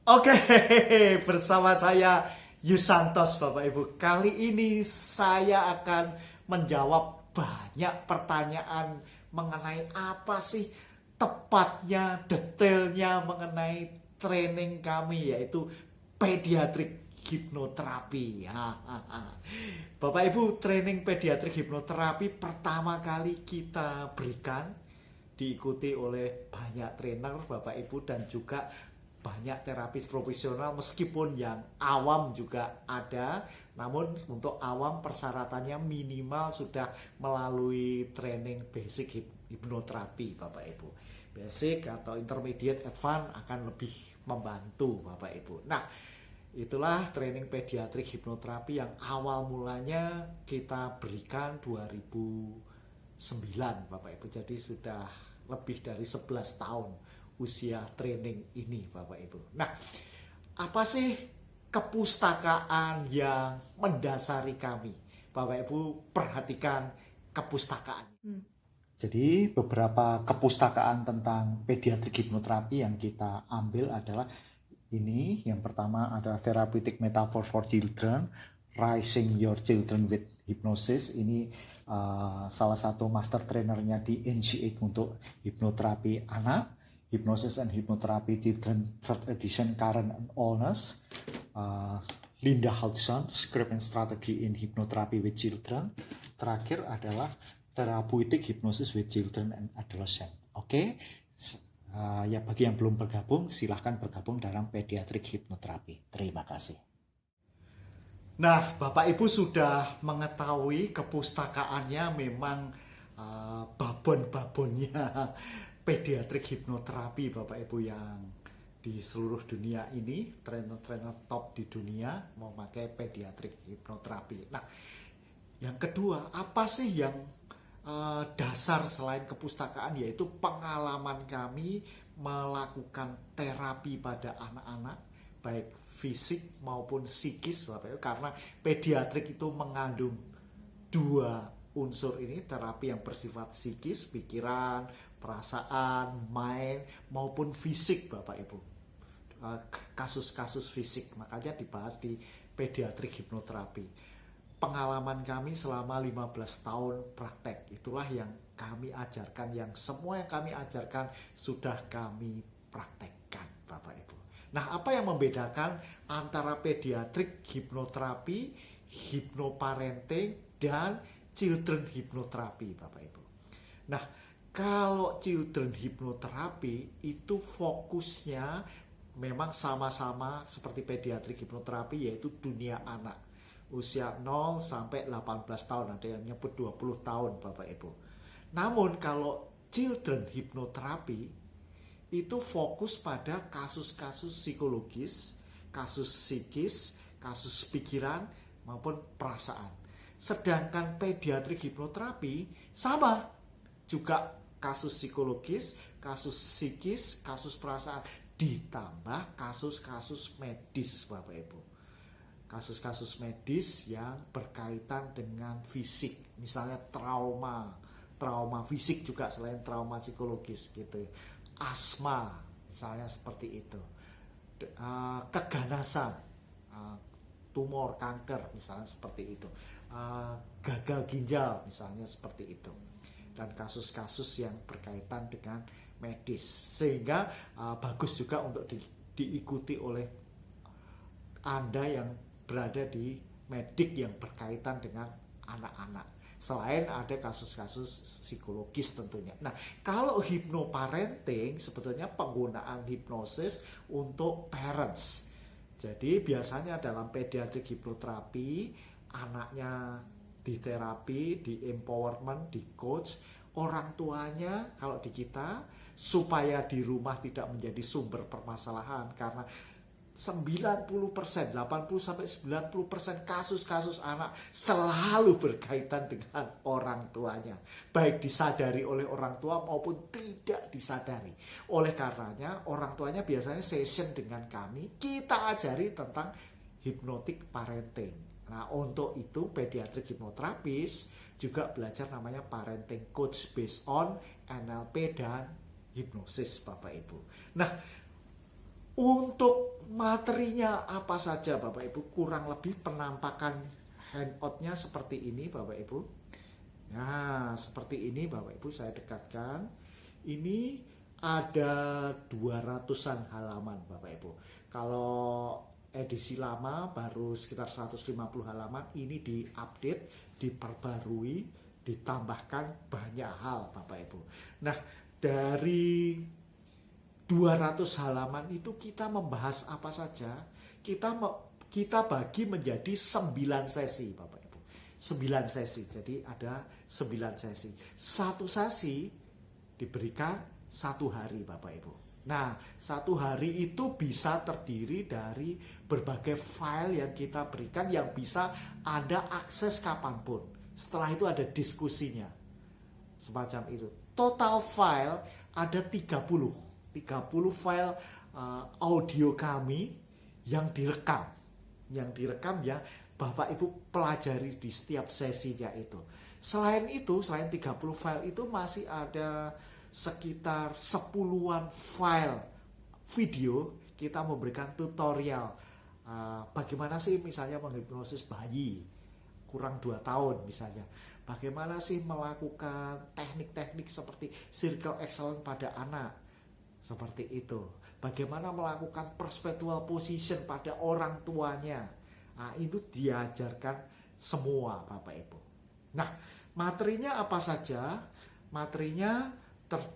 Oke, bersama saya Yusantos Bapak Ibu. Kali ini saya akan menjawab banyak pertanyaan mengenai apa sih tepatnya, detailnya mengenai training kami, yaitu pediatrik hipnoterapi. Bapak Ibu, training pediatrik hipnoterapi pertama kali kita berikan diikuti oleh banyak trainer Bapak Ibu dan juga banyak terapis profesional, meskipun yang awam juga ada, namun untuk awam persyaratannya minimal sudah melalui training basic hipnoterapi Bapak Ibu. Basic atau intermediate advance akan lebih membantu Bapak Ibu. Nah, itulah training pediatrik hipnoterapi yang awal mulanya kita berikan 2009 Bapak Ibu. Jadi sudah lebih dari 11 tahun usia training ini Bapak Ibu. Nah, apa sih kepustakaan yang mendasari kami? Bapak Ibu perhatikan kepustakaan. Jadi beberapa kepustakaan tentang pediatrik hipnoterapi yang kita ambil adalah ini. Yang pertama ada Therapeutic Metaphor for Children, Raising Your Children with Hypnosis. Ini salah satu master trainernya di NGA untuk hipnoterapi anak. Hypnosis and Hypnotherapy Children 3rd Edition, Karen and Olness. Linda Hudson, Script and Strategy in Hypnotherapy with Children. Terakhir adalah Therapeutic Hypnosis with Children and Adolescent. Oke, ya bagi yang belum bergabung, silahkan bergabung dalam pediatrik hipnoterapi. Terima kasih. Nah, Bapak Ibu sudah mengetahui kepustakaannya, memang babon-babonnya pediatrik hipnoterapi Bapak Ibu, yang di seluruh dunia ini trainer-trainer top di dunia memakai pediatrik hipnoterapi. Nah, yang kedua, apa sih yang dasar selain kepustakaan, yaitu pengalaman kami melakukan terapi pada anak-anak baik fisik maupun psikis Bapak Ibu, karena pediatrik itu mengandung dua unsur ini, terapi yang bersifat psikis, pikiran, perasaan, mind maupun fisik Bapak Ibu. Kasus-kasus fisik makanya dibahas di pediatrik hipnoterapi. Pengalaman kami selama 15 tahun praktek, itulah yang kami ajarkan, yang semua yang kami ajarkan sudah kami praktekkan Bapak Ibu. Nah, apa yang membedakan antara pediatrik hipnoterapi, hipnoparenting, dan children hipnoterapi Bapak Ibu? Nah, kalau children hipnoterapi itu fokusnya memang sama-sama seperti pediatrik hipnoterapi, yaitu dunia anak usia 0 sampai 18 tahun, ada yang nyebut 20 tahun Bapak Ibu. Namun kalau children hipnoterapi itu fokus pada kasus-kasus psikologis, kasus psikis, kasus pikiran maupun perasaan. Sedangkan pediatrik hipnoterapi sama, juga kasus psikologis, kasus psikis, kasus perasaan, ditambah kasus-kasus medis Bapak Ibu. Kasus-kasus medis yang berkaitan dengan fisik, misalnya trauma fisik juga selain trauma psikologis gitu, asma misalnya seperti itu, keganasan, tumor, kanker misalnya seperti itu, gagal ginjal misalnya seperti itu, dan kasus-kasus yang berkaitan dengan medis, sehingga bagus juga untuk diikuti oleh Anda yang berada di medik yang berkaitan dengan anak-anak, selain ada kasus-kasus psikologis tentunya. Nah, kalau hipnoparenting sebetulnya penggunaan hipnosis untuk parents. Jadi biasanya dalam pediatrik hipnoterapi, anaknya diterapi, di empowerment, di coach, orang tuanya kalau di kita supaya di rumah tidak menjadi sumber permasalahan, karena 90%, 80-90% kasus-kasus anak selalu berkaitan dengan orang tuanya, baik disadari oleh orang tua maupun tidak disadari. Oleh karenanya orang tuanya biasanya session dengan kami, kita ajari tentang hypnotic parenting. Nah, untuk itu pediatrik hipnoterapis juga belajar namanya parenting coach based on NLP dan hipnosis Bapak Ibu. Nah, untuk Materinya apa saja Bapak Ibu? Kurang lebih penampakan handout-nya seperti ini Bapak Ibu. Nah, seperti ini Bapak Ibu, saya dekatkan. Ini ada 200-an halaman Bapak Ibu. Kalau edisi lama baru sekitar 150 halaman, ini diupdate, diperbarui, ditambahkan banyak hal Bapak Ibu. Nah, dari 200 halaman itu kita membahas apa saja? Kita bagi menjadi 9 sesi Bapak Ibu. 9 sesi. Jadi ada 9 sesi. Satu sesi diberikan 1 hari Bapak Ibu. Nah, 1 hari itu bisa terdiri dari berbagai file yang kita berikan yang bisa Anda akses kapanpun. Setelah itu ada diskusinya. Semacam itu. Total file ada 30 file audio kami yang direkam. Yang direkam ya Bapak Ibu pelajari di setiap sesinya itu. Selain itu, selain 30 file itu masih ada sekitar 10-an file video. Kita memberikan tutorial bagaimana sih misalnya menghipnosis bayi kurang 2 tahun misalnya. Bagaimana sih melakukan teknik-teknik seperti circle excellence pada anak. Seperti itu. Bagaimana melakukan perpetual position pada orang tuanya. Nah, itu diajarkan semua Bapak Ibu. Nah, materinya apa saja? Materinya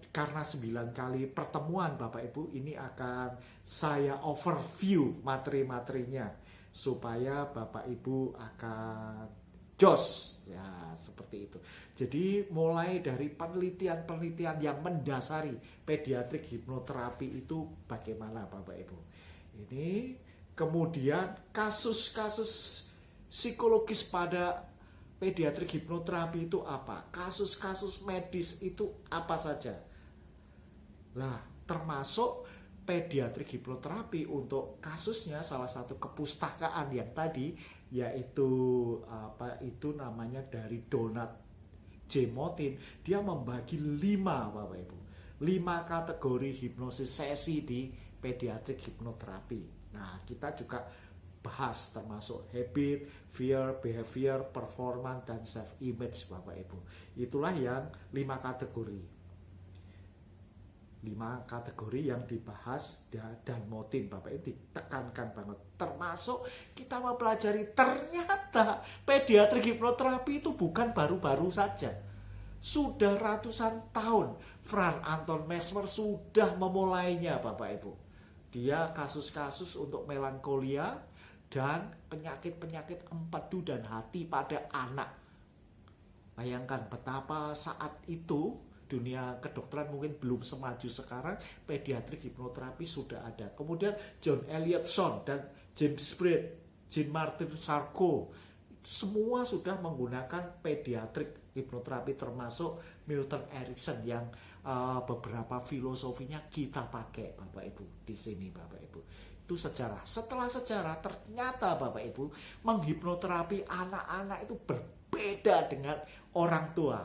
karena 9 kali pertemuan Bapak Ibu, ini akan saya overview materi-materinya supaya Bapak Ibu akan jos ya, seperti itu. Jadi mulai dari penelitian-penelitian yang mendasari pediatrik hipnoterapi itu bagaimana Bapak Ibu. Ini kemudian kasus-kasus psikologis pada pediatrik hipnoterapi itu apa? Kasus-kasus medis itu apa saja? Lah, termasuk pediatrik hipnoterapi untuk kasusnya salah satu kepustakaan yang tadi, yaitu namanya dari Donat J. Motin. Dia membagi 5 Bapak Ibu, 5 kategori hipnosis sesi di pediatrik hipnoterapi. Nah, kita juga bahas termasuk habit, fear, behavior, performance, dan self image Bapak Ibu. Itulah yang 5 kategori. 5 kategori yang dibahas dan Motin Bapak Ibu ditekankan banget. Termasuk kita mempelajari ternyata pediatrik hipnoterapi itu bukan baru-baru saja. Sudah ratusan tahun Franz Anton Mesmer sudah memulainya Bapak Ibu. Dia kasus-kasus untuk melankolia dan penyakit-penyakit empedu dan hati pada anak. Bayangkan betapa saat itu dunia kedokteran mungkin belum semaju sekarang, pediatrik hipnoterapi sudah ada. Kemudian John Elliotson dan James Braid, Jean Martin Sarko, semua sudah menggunakan pediatrik hipnoterapi, termasuk Milton Erickson yang beberapa filosofinya kita pakai Bapak Ibu di sini Bapak Ibu. Itu sejarah. Setelah sejarah ternyata Bapak Ibu menghipnoterapi anak-anak itu berbeda dengan orang tua.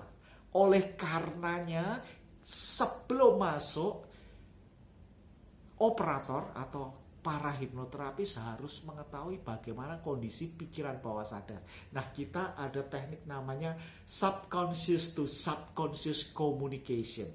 Oleh karenanya sebelum masuk, operator atau para hipnoterapis harus mengetahui bagaimana kondisi pikiran bawah sadar. Nah, kita ada teknik namanya subconscious to subconscious communication.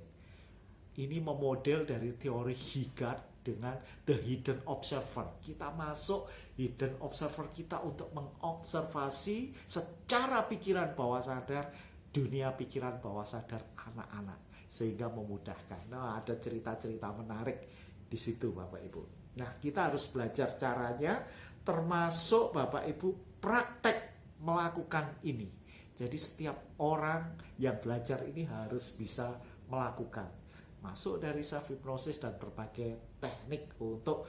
Ini memodel dari teori Higart dengan the hidden observer. Kita masuk hidden observer kita untuk mengobservasi secara pikiran bawah sadar dunia pikiran bawah sadar anak-anak sehingga memudahkan. Nah, ada cerita-cerita menarik di situ Bapak Ibu. Nah, kita harus belajar caranya, termasuk Bapak Ibu praktek melakukan ini. Jadi setiap orang yang belajar ini harus bisa melakukan. Masuk dari self hypnosis dan berbagai teknik untuk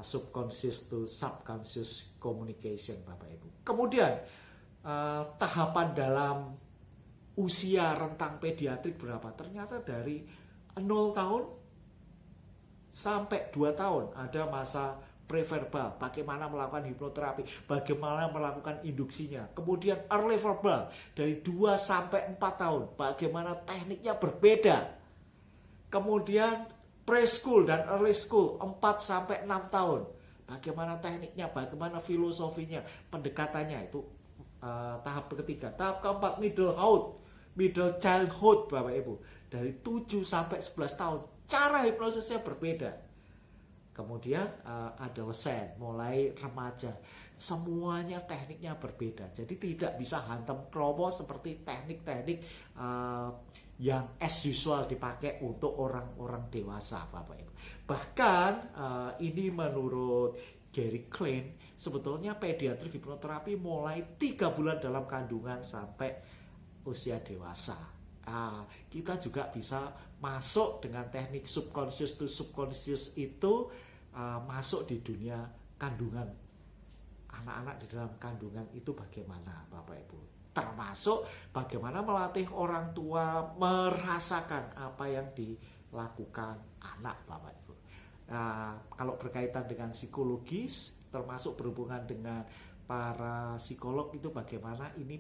subconscious to subconscious communication Bapak Ibu. Kemudian tahapan dalam usia rentang pediatrik berapa? Ternyata dari 0 tahun sampai 2 tahun ada masa preverbal, bagaimana melakukan hipnoterapi, bagaimana melakukan induksinya. Kemudian early verbal dari 2 sampai 4 tahun, bagaimana tekniknya berbeda. Kemudian preschool dan early school 4 sampai 6 tahun, bagaimana tekniknya, bagaimana filosofinya, pendekatannya itu tahap ketiga. Tahap keempat middle childhood Bapak Ibu, dari 7 sampai 11 tahun. Cara hipnosisnya berbeda. Kemudian adolescent, mulai remaja, semuanya tekniknya berbeda. Jadi tidak bisa hantem kromo seperti teknik-teknik yang as usual dipakai untuk orang-orang dewasa Bapak Ibu. Bahkan ini menurut Gary Klein, sebetulnya pediatrik hipnoterapi mulai 3 bulan dalam kandungan sampai usia dewasa. Kita juga bisa masuk dengan teknik subconscious to subconscious itu, masuk di dunia kandungan. Anak-anak di dalam kandungan itu bagaimana Bapak Ibu? Termasuk bagaimana melatih orang tua merasakan apa yang dilakukan anak Bapak Ibu. Kalau berkaitan dengan psikologis, termasuk berhubungan dengan para psikolog itu bagaimana ini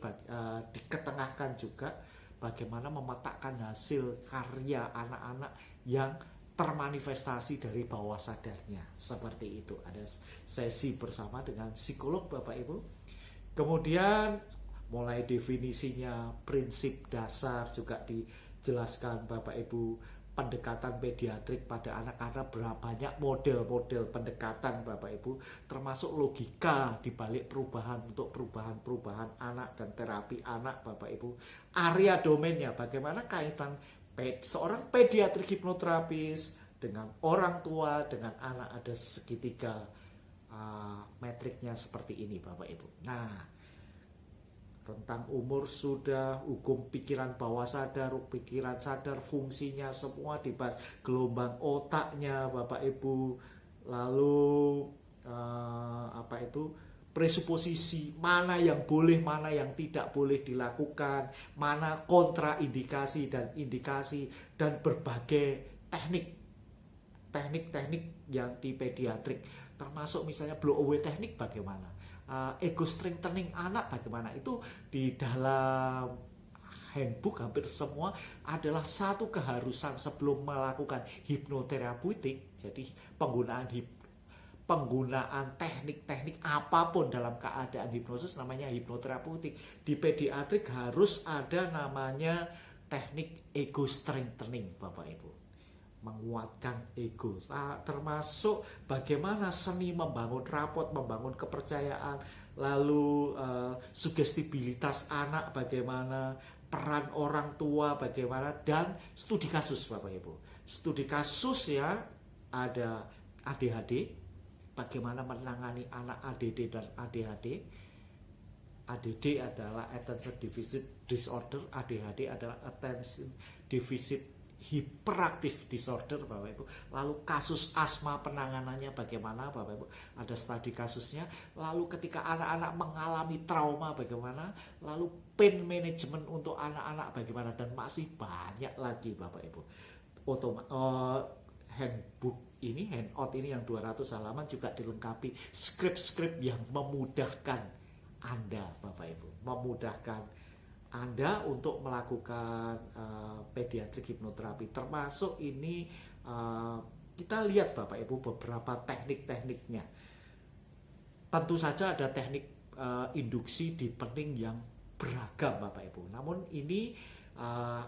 diketengahkan juga bagaimana memetakan hasil karya anak-anak yang termanifestasi dari bawah sadarnya. Seperti itu. Ada sesi bersama dengan psikolog Bapak Ibu. Kemudian mulai definisinya, prinsip dasar juga dijelaskan Bapak Ibu. Pendekatan pediatrik pada anak, karena berapa banyak model-model pendekatan Bapak Ibu, termasuk logika di balik perubahan untuk perubahan anak dan terapi anak Bapak Ibu. Area domainnya bagaimana kaitan seorang pediatrik hipnoterapis dengan orang tua, dengan anak, ada segitiga metriknya seperti ini Bapak Ibu. Nah, rentang umur sudah, hukum pikiran bawah sadar, pikiran sadar, fungsinya semua dibahas, gelombang otaknya Bapak Ibu, lalu presuposisi mana yang boleh, mana yang tidak boleh dilakukan, mana kontraindikasi dan indikasi, dan berbagai teknik yang di pediatrik, termasuk misalnya blow away teknik bagaimana, ego strengthening anak bagaimana, itu di dalam handbook hampir semua adalah satu keharusan sebelum melakukan hipnoterapeutik. Jadi penggunaan teknik-teknik apapun dalam keadaan hipnosis namanya hipnoterapeutik. Di pediatrik harus ada namanya teknik ego strengthening Bapak Ibu, menguatkan ego, termasuk bagaimana seni membangun rapot, membangun kepercayaan, lalu sugestibilitas anak bagaimana, peran orang tua bagaimana, dan studi kasus Bapak Ibu. Studi kasus ya, ada ADHD, bagaimana menangani anak ADD dan ADHD. ADD adalah Attention Deficit Disorder, ADHD adalah Attention Deficit Hyperactive Disorder Bapak Ibu. Lalu kasus asma penanganannya bagaimana Bapak Ibu, ada studi kasusnya. Lalu ketika anak-anak mengalami trauma bagaimana, lalu pain management untuk anak-anak bagaimana, dan masih banyak lagi Bapak Ibu. Handbook ini, handout ini yang 200 halaman juga dilengkapi skrip-skrip yang memudahkan Anda Bapak Ibu, memudahkan Anda untuk melakukan pediatrik hipnoterapi. Termasuk ini kita lihat Bapak Ibu beberapa teknik-tekniknya. Tentu saja ada teknik induksi deepening yang beragam Bapak Ibu. Namun ini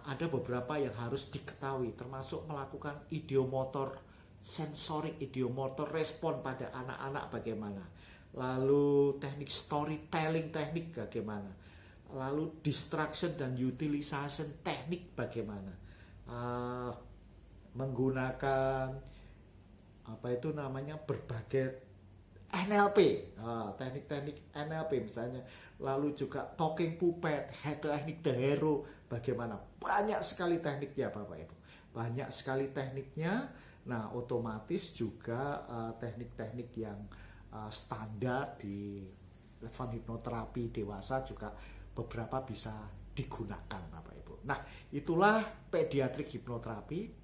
ada beberapa yang harus diketahui, termasuk melakukan ideomotor sensorik, ideomotor respon pada anak-anak bagaimana. Lalu teknik storytelling teknik bagaimana. Lalu distraction dan utilization teknik bagaimana, menggunakan berbagai NLP, teknik-teknik NLP misalnya, lalu juga talking puppet, teknik the hero bagaimana. Banyak sekali tekniknya Bapak Ibu, banyak sekali tekniknya. Nah, otomatis juga teknik-teknik yang standar di level hipnoterapi dewasa juga beberapa bisa digunakan Bapak Ibu. Nah, itulah pediatrik hipnoterapi.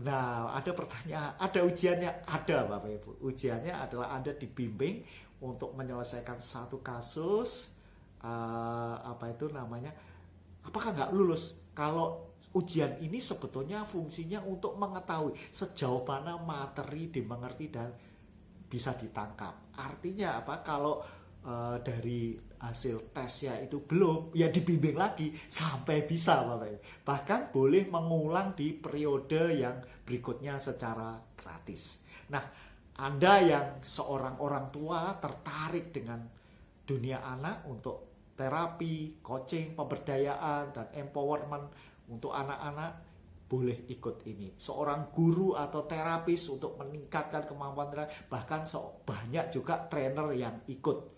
Nah, ada pertanyaan, ada ujiannya? Ada Bapak Ibu. Ujiannya adalah Anda dibimbing untuk menyelesaikan satu kasus, apakah nggak lulus? Kalau ujian ini sebetulnya fungsinya untuk mengetahui sejauh mana materi dimengerti dan bisa ditangkap. Artinya apa? Kalau dari hasil tesnya itu belum, ya dibimbing lagi sampai bisa Bapak Ibu. Bahkan boleh mengulang di periode yang berikutnya secara gratis. Nah, Anda yang seorang orang tua tertarik dengan dunia anak untuk terapi, coaching, pemberdayaan, dan empowerment untuk anak-anak, boleh ikut ini. Seorang guru atau terapis untuk meningkatkan kemampuan, bahkan banyak juga trainer yang ikut.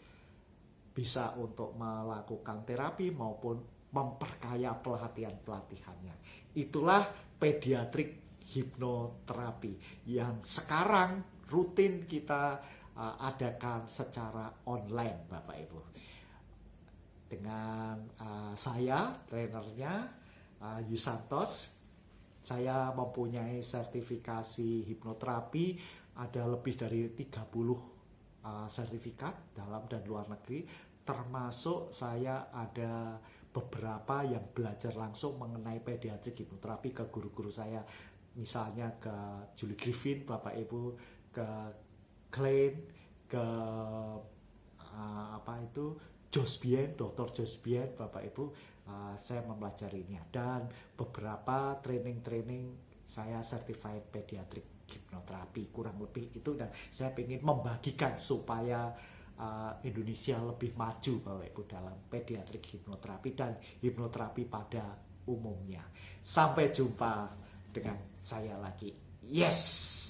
Bisa untuk melakukan terapi maupun memperkaya pelatihannya. Itulah pediatrik hipnoterapi yang sekarang rutin kita adakan secara online Bapak Ibu. Dengan saya, trainernya Yusantos, saya mempunyai sertifikasi hipnoterapi, ada lebih dari 30 sertifikat dalam dan luar negeri. Termasuk saya ada beberapa yang belajar langsung mengenai pediatrik hipnoterapi ke guru-guru saya. Misalnya ke Julie Griffin, Bapak Ibu, ke Klein, ke Josh Bien, Dr. Josh Bien, Bapak Ibu, saya mempelajarinya. Dan beberapa training saya certified pediatric hipnoterapi, kurang lebih itu. Dan saya ingin membagikan supaya Indonesia lebih maju Bapak Ibu dalam pediatric hipnoterapi dan hipnoterapi pada umumnya. Sampai jumpa dengan saya lagi. Yes!